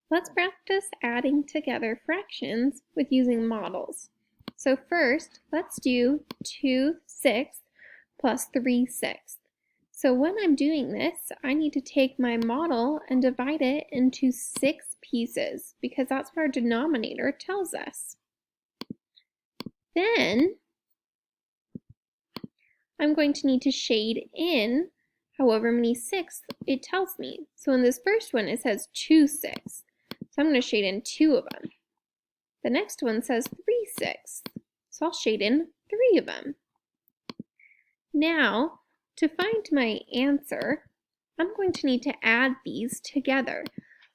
Let's practice adding together fractions with using models. So first, let's do 2/6 plus 3/6. So when I'm doing this, I need to take my model and divide it into 6 pieces because that's what our denominator tells us. Then I'm going to need to shade in however many sixths it tells me. So in this first one, it says 2/6. So I'm going to shade in 2 of them. The next one says 3/6. So I'll shade in 3 of them. Now, to find my answer, I'm going to need to add these together.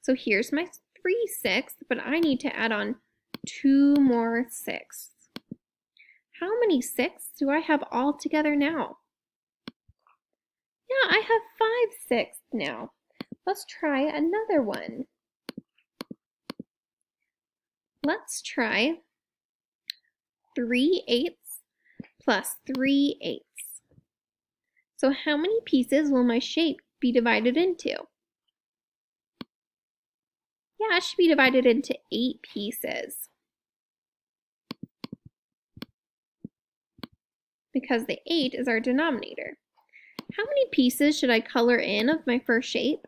So here's my 3/6, but I need to add on 2 more sixths. How many sixths do I have all together now? Yeah, I have 5/6 now. Let's try another one. Let's try 3/8 plus 3/8. So how many pieces will my shape be divided into? Yeah, it should be divided into 8 pieces. Because the 8 is our denominator. How many pieces should I color in of my first shape?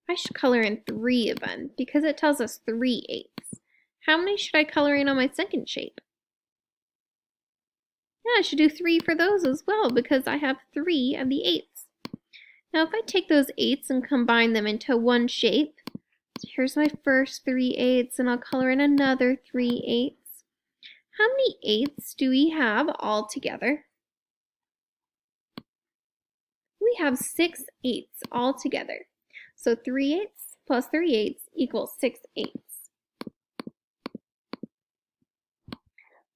I should color in 3 of them because it tells us 3/8. How many should I color in on my second shape? Yeah, I should do 3 for those as well because I have 3 of the 8s. Now if I take those 8s and combine them into one shape, so here's my first 3/8 and I'll color in another 3/8. How many 8s do we have all together? We have 6/8 all together. So 3/8 plus 3/8 equals 6/8.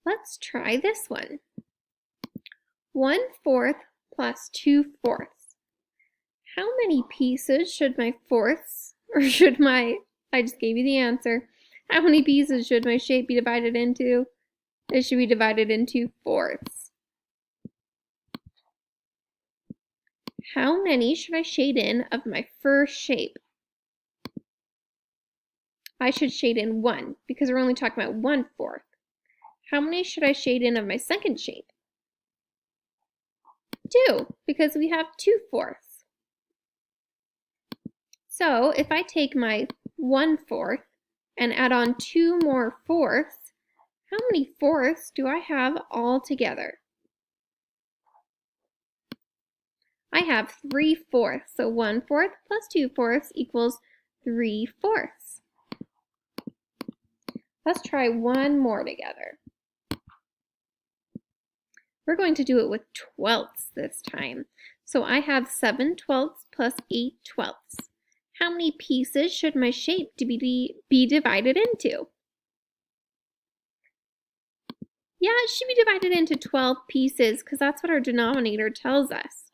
Let's try this one. 1/4 plus 2/4. How many pieces should my fourths, or should my, I just gave you the answer. How many pieces should my shape be divided into? It should be divided into fourths. How many should I shade in of my first shape? I should shade in 1 because we're only talking about 1/4. How many should I shade in of my second shape? 2 because we have 2/4. So if I take my 1/4 and add on 2 more fourths, how many fourths do I have all together? I have 3/4, so 1/4 plus 2/4 equals 3/4. Let's try one more together. We're going to do it with 12ths this time. So I have 7/12 plus 8/12. How many pieces should my shape be divided into? Yeah, it should be divided into 12 pieces because that's what our denominator tells us.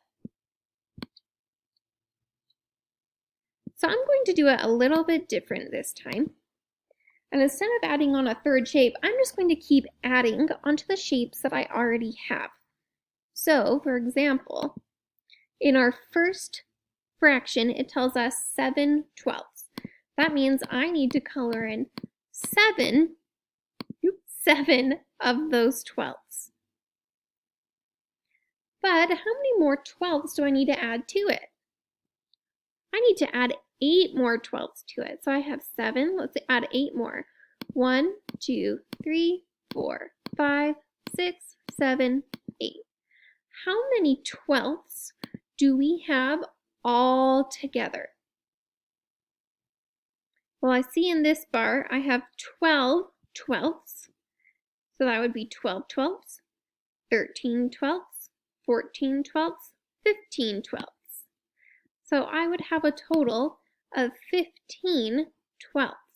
So I'm going to do it a little bit different this time. And instead of adding on a third shape, I'm just going to keep adding onto the shapes that I already have. So, for example, in our first fraction, it tells us 7/12. That means I need to color in 7 of those 12s. But how many more 12s do I need to add to it? I need to add 8 more 12s to it. So I have 7. Let's add 8 more. 1, 2, 3, 4, 5, 6, 7, 8. How many 12ths do we have all together? Well, I see in this bar I have 12 12ths. So that would be 12 12ths, 13 12ths, 14 12ths, 15 12ths. So I would have a total of 15 12ths.